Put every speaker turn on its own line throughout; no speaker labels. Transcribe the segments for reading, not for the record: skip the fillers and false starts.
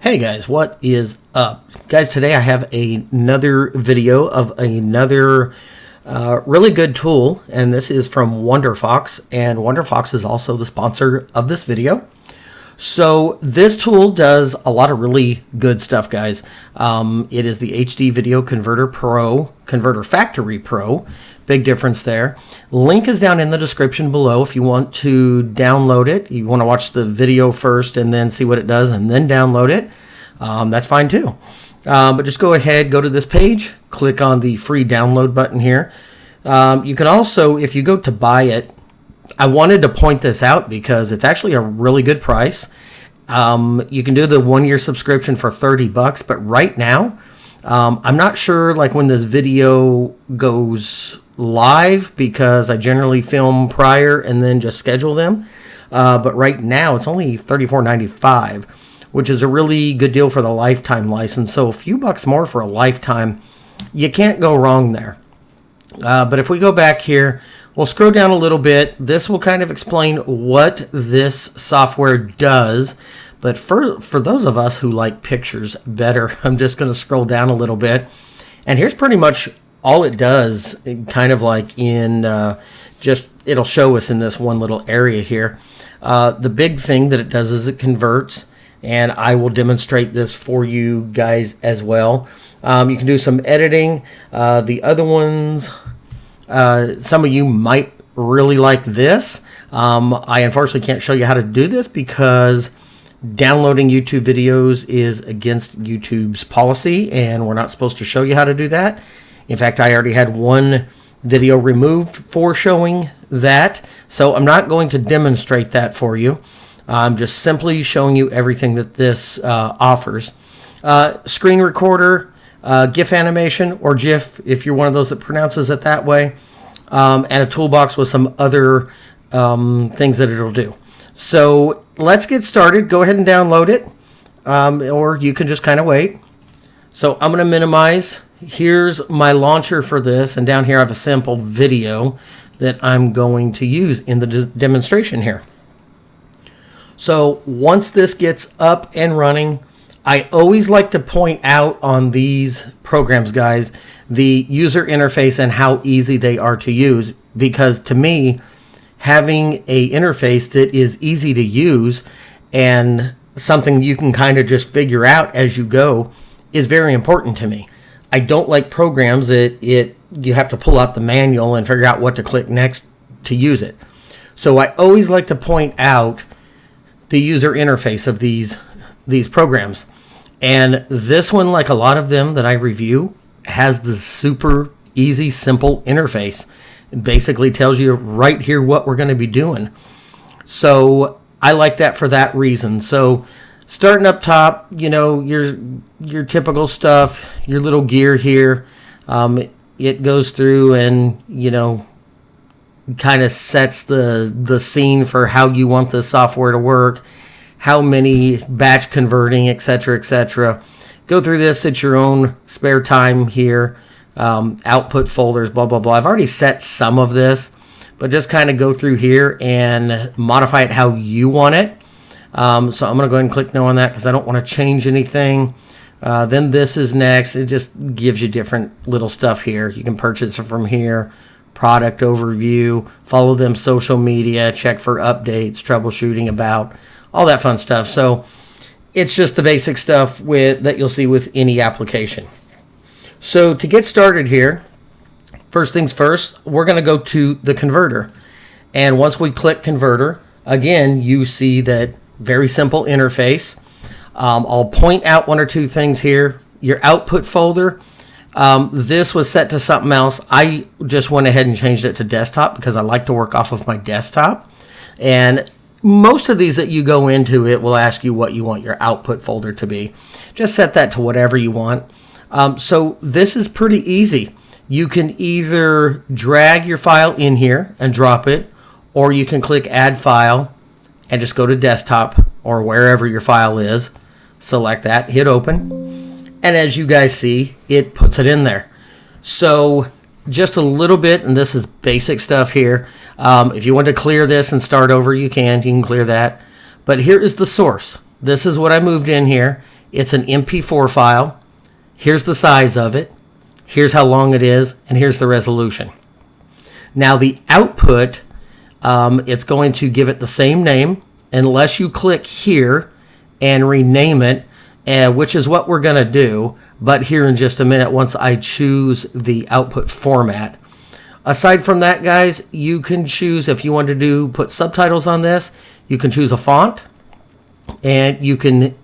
Hey guys, what is up? Guys, today I have another video of another really good tool, and this is from Wonderfox, and Wonderfox is also the sponsor of this video. So this tool does a lot of really good stuff, guys. It is the HD Video Converter Pro, Converter Factory Pro. Big difference there. Link is down in the description below if you want to download it. You want to watch the video first and then see what it does and then download it. That's fine too. But just go ahead, go to this page, click on the free download button here. You can also, if you go to buy it, I wanted to point this out because it's actually a really good price. You can do the 1-year subscription for $30, but right now, I'm not sure like when this video goes live because I generally film prior and then just schedule them. But right now it's only $34.95, which is a really good deal for the lifetime license. So a few bucks more for a lifetime, you can't go wrong there. But if we go back here, we'll scroll down a little bit. This will kind of explain what this software does. But for those of us who like pictures better, I'm just going to scroll down a little bit. And here's pretty much all it does, kind of like in it'll show us in this one little area here. The big thing that it does is it converts, and I will demonstrate this for you guys as well. You can do some editing. The other ones, some of you might really like this. I unfortunately can't show you how to do this because downloading YouTube videos is against YouTube's policy, and we're not supposed to show you how to do that. In fact, I already had one video removed for showing that, so I'm not going to demonstrate that for you. I'm just simply showing you everything that this offers. Screen recorder, GIF animation, or GIF if you're one of those that pronounces it that way, and a toolbox with some other things that it'll do. So let's get started. Go ahead and download it, or you can just kind of wait. So I'm going to minimize. Here's my launcher for this, and down here I have a sample video that I'm going to use in the demonstration here. So once this gets up and running, I always like to point out on these programs, guys, the user interface and how easy they are to use, because to me, having a interface that is easy to use and something you can kind of just figure out as you go is very important to me. I don't like programs that you have to pull out the manual and figure out what to click next to use it. So I always like to point out the user interface of these programs. And this one, like a lot of them that I review, has the super easy, simple interface. It basically tells you right here what we're going to be doing. So I like that for that reason. So starting up top, you know, your typical stuff, your little gear here. It goes through and, you know, kind of sets the scene for how you want the software to work, how many batch converting, etc., etc. Go through this at your own spare time here. Output folders, blah, blah, blah. I've already set some of this, but just kind of go through here and modify it how you want it. So I'm going to go ahead and click no on that because I don't want to change anything. Then this is next. It just gives you different little stuff here. You can purchase it from here. Product overview, follow them social media, check for updates, troubleshooting about, all that fun stuff. So it's just the basic stuff that you'll see with any application. So to get started here, first things first, we're going to go to the converter. And once we click converter, again, you see that very simple interface. I'll point out one or two things here. Your output folder, this was set to something else. I just went ahead and changed it to desktop because I like to work off of my desktop. And most of these that you go into, it will ask you what you want your output folder to be. Just set that to whatever you want. So this is pretty easy. You can either drag your file in here and drop it, or you can click add file and just go to desktop or wherever your file is. Select that, hit open. And as you guys see, it puts it in there. So just a little bit, and this is basic stuff here. If you want to clear this and start over, you can clear that. But here is the source. This is what I moved in here. It's an MP4 file. Here's the size of it. Here's how long it is. And here's the resolution. Now the output, it's going to give it the same name unless you click here and rename it, which is what we're going to do. But here in just a minute, once I choose the output format. Aside from that, guys, you can choose, if you want to put subtitles on this, you can choose a font, and you can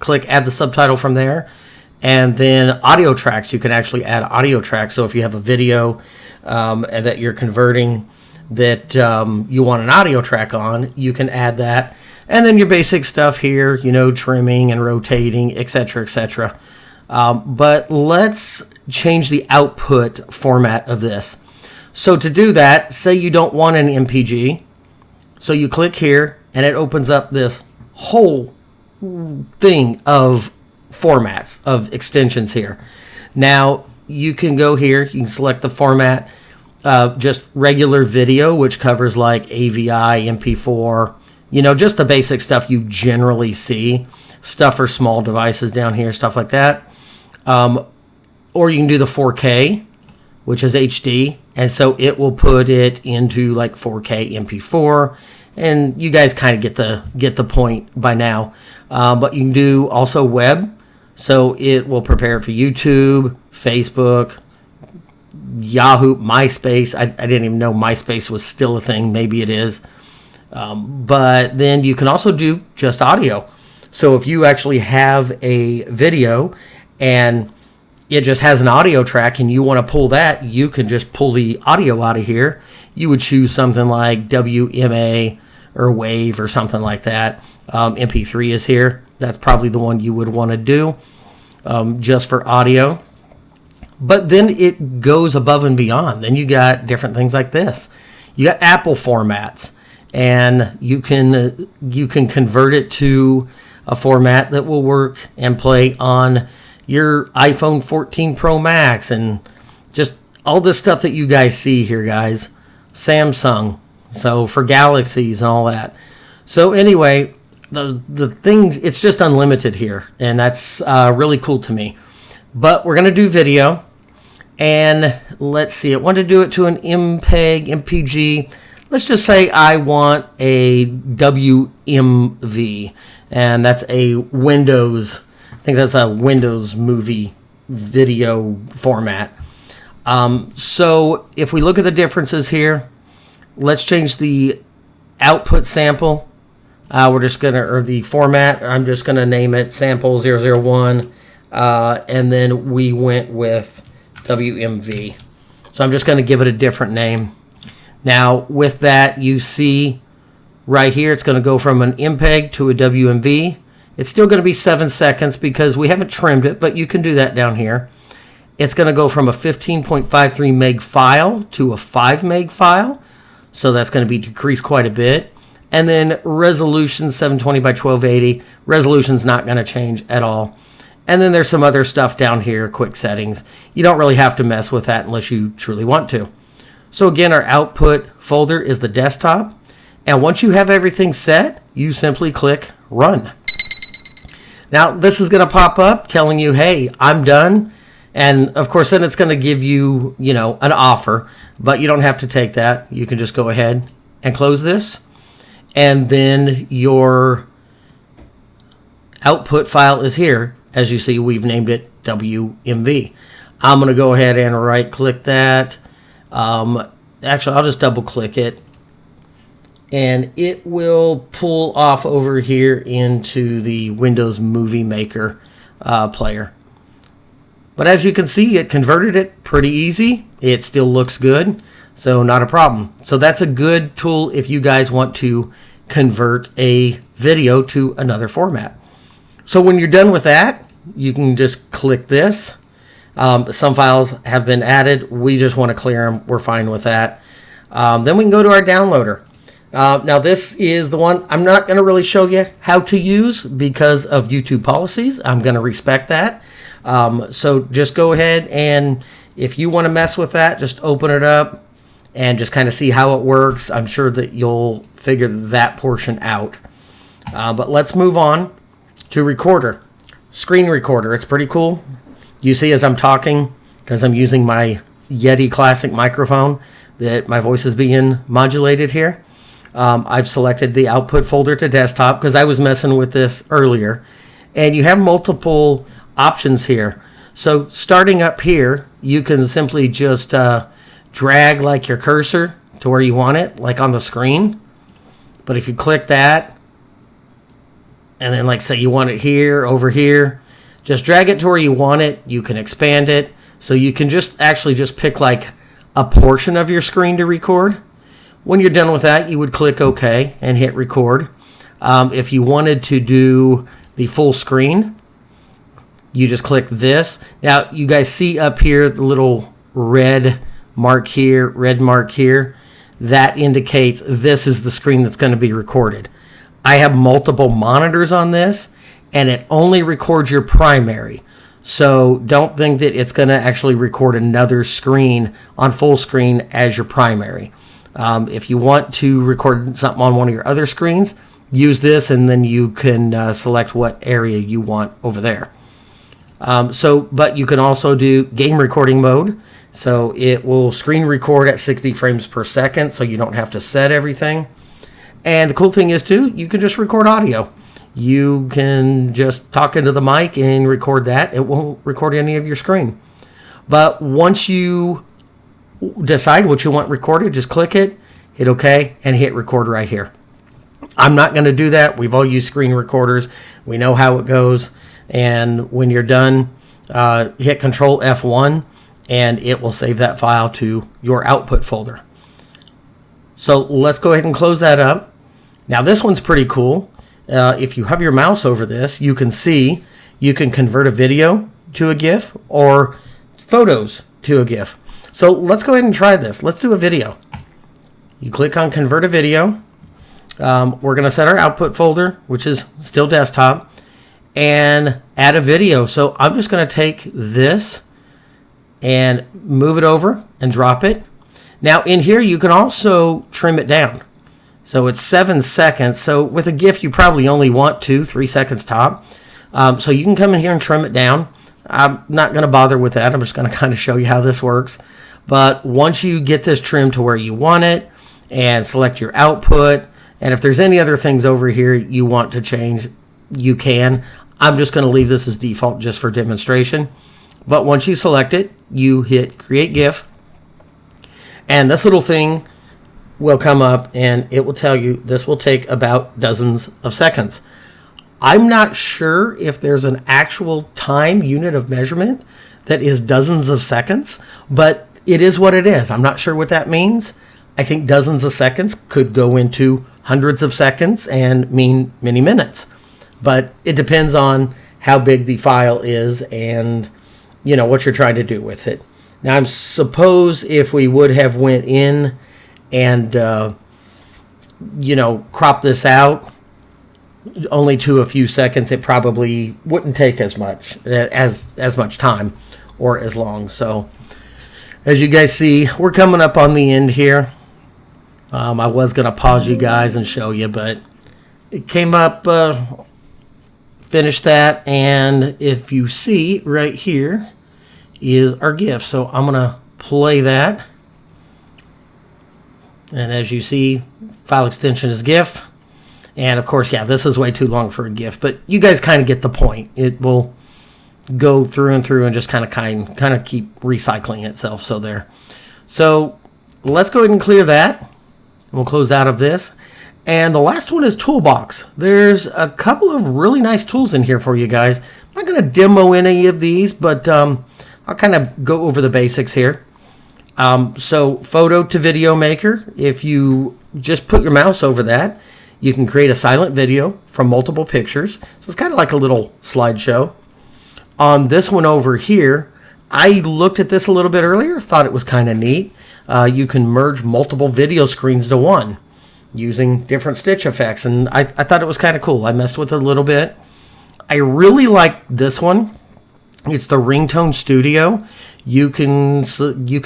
click add the subtitle from there. And then audio tracks, you can actually add audio tracks. So if you have a video that you're converting that you want an audio track on, you can add that. And then your basic stuff here, you know, trimming and rotating, etc., etc. But let's change the output format of this. So to do that, say you don't want an MPG. So you click here, and it opens up this whole thing of formats, of extensions here. Now, you can go here, you can select the format, just regular video, which covers like AVI, MP4, you know, just the basic stuff you generally see. Stuff for small devices down here, stuff like that. Or you can do the 4K, which is HD, and so it will put it into like 4K MP4, and you guys kind of get the point by now. But you can do also web, so it will prepare for YouTube, Facebook, Yahoo, MySpace. I didn't even know MySpace was still a thing. Maybe it is. But then you can also do just audio. So if you actually have a video and it just has an audio track and you want to pull that, you can just pull the audio out of here. You would choose something like WMA or Wave or something like that. MP3 is here. That's probably the one you would want to do just for audio. But then it goes above and beyond. Then you got different things like this. You got Apple formats, and you can convert it to a format that will work and play on your iPhone 14 Pro Max and just all this stuff that you guys see here, guys. Samsung, so for Galaxies and all that. So anyway, the things, it's just unlimited here, and that's really cool to me. But we're going to do video, and let's see, I want to do it to an MPEG, MPG. Let's just say I want a WMV, and that's a Windows, I think that's a Windows movie video format. So if we look at the differences here, let's change the output sample. We're just going to, or the format, I'm just going to name it sample 001, and then we went with WMV. So I'm just going to give it a different name. Now, with that, you see right here, it's going to go from an MPEG to a WMV. It's still going to be 7 seconds because we haven't trimmed it, but you can do that down here. It's going to go from a 15.53 meg file to a 5 meg file. So that's going to be decreased quite a bit. And then resolution 720 by 1280. Resolution's not going to change at all. And then there's some other stuff down here, quick settings. You don't really have to mess with that unless you truly want to. So again, our output folder is the desktop. And once you have everything set, you simply click run. Now, this is going to pop up telling you, hey, I'm done. And of course, then it's going to give you, you know, an offer, but you don't have to take that. You can just go ahead and close this. And then your output file is here. As you see, we've named it WMV. I'm going to go ahead and right click that. Actually, I'll just double click it. And it will pull off over here into the Windows Movie Maker player. But as you can see, it converted it pretty easy. It still looks good, so not a problem. So that's a good tool if you guys want to convert a video to another format. So when you're done with that, you can just click this. Some files have been added. We just want to clear them. We're fine with that. Then we can go to our downloader. Now this is the one I'm not going to really show you how to use because of YouTube policies. I'm going to respect that. So just go ahead, and if you want to mess with that, just open it up and just kind of see how it works. I'm sure that you'll figure that portion out. But let's move on to Recorder. screen recorder. It's pretty cool. You see as I'm talking, because I'm using my Yeti Classic microphone, that my voice is being modulated here. I've selected the output folder to desktop because I was messing with this earlier. And you have multiple options here. So starting up here, you can simply just drag like your cursor to where you want it, like on the screen. But if you click that, and then like say you want it here, over here, just drag it to where you want it. You can expand it. So you can just actually just pick like a portion of your screen to record. When you're done with that, you would click OK and hit record. If you wanted to do the full screen, you just click this. Now, you guys see up here the little red mark here, red mark here. That indicates this is the screen that's going to be recorded. I have multiple monitors on this, and it only records your primary. So don't think that it's going to actually record another screen on full screen as your primary. If you want to record something on one of your other screens, use this, and then you can select what area you want over there. But you can also do game recording mode. So it will screen record at 60 frames per second, so you don't have to set everything. And the cool thing is, too, you can just record audio. You can just talk into the mic and record that. It won't record any of your screen. But once you decide what you want recorded, just click it, hit OK, and hit record right here. I'm not going to do that. We've all used screen recorders. We know how it goes. And when you're done, hit Control F1, and it will save that file to your output folder. So let's go ahead and close that up. Now this one's pretty cool. If you have your mouse over this, you can see you can convert a video to a GIF or photos to a GIF. So let's go ahead and try this. Let's do a video. You click on Convert a Video. We're going to set our output folder, which is still desktop, and add a video. So I'm just going to take this and move it over and drop it. Now in here, you can also trim it down. So it's 7 seconds. So with a GIF, you probably only want 2-3 seconds top. So you can come in here and trim it down. I'm not going to bother with that. I'm just going to kind of show you how this works. But once you get this trimmed to where you want it and select your output, and if there's any other things over here you want to change, you can. I'm just going to leave this as default just for demonstration. But once you select it, you hit Create GIF. And this little thing will come up and it will tell you this will take about dozens of seconds. I'm not sure if there's an actual time unit of measurement that is dozens of seconds, but it is what it is. I'm not sure what that means. I think dozens of seconds could go into hundreds of seconds and mean many minutes. But it depends on how big the file is and, you know, what you're trying to do with it. Now, I suppose if we would have went in and, crop this out only to a few seconds, it probably wouldn't take as much time or as long. So as you guys see, we're coming up on the end here. I was going to pause you guys and show you, but it came up, finished that. And if you see right here is our GIF. So I'm going to play that. And as you see, file extension is GIF. And of course, yeah, this is way too long for a GIF, but you guys kind of get the point. It will go through and just kind of keep recycling itself. So there. So let's go ahead and clear that. We'll close out of this. And the last one is Toolbox. There's a couple of really nice tools in here for you guys. I'm not going to demo any of these, but I'll kind of go over the basics here. So photo to video maker, if you just put your mouse over that, you can create a silent video from multiple pictures. So it's kind of like a little slideshow. On this one over here, I looked at this a little bit earlier, thought it was kind of neat. You can merge multiple video screens to one using different stitch effects. And I thought it was kind of cool. I messed with it a little bit. I really like this one. It's the Ringtone Studio. You can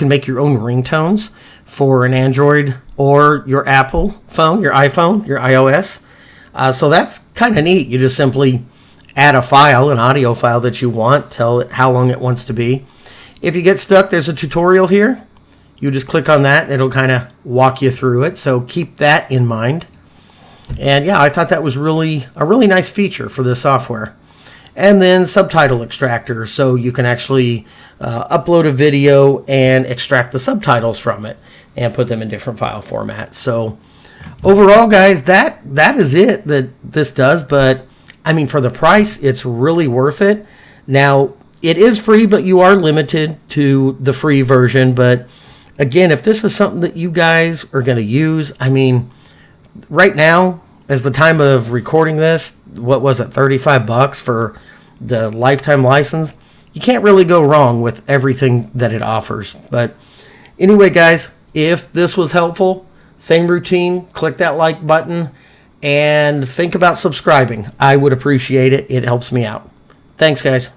make your own ringtones for an Android or your Apple phone, your iPhone, your iOS. So that's kind of neat. You just simply add a file, an audio file that you want, tell it how long it wants to be. If you get stuck, there's a tutorial here. You just click on that and it'll kind of walk you through it. So keep that in mind. And yeah, I thought that was a really nice feature for this software. And then subtitle extractor, so you can actually upload a video and extract the subtitles from it and put them in different file formats. So overall, guys, that is it that this does. But I mean, for the price, it's really worth it. Now, it is free, but you are limited to the free version. But again, if this is something that you guys are going to use, I mean, right now, as the time of recording this, what was it, $35 for the lifetime license? You can't really go wrong with everything that it offers. But anyway, guys, if this was helpful, same routine, click that like button and think about subscribing. I would appreciate it. It helps me out. Thanks, guys.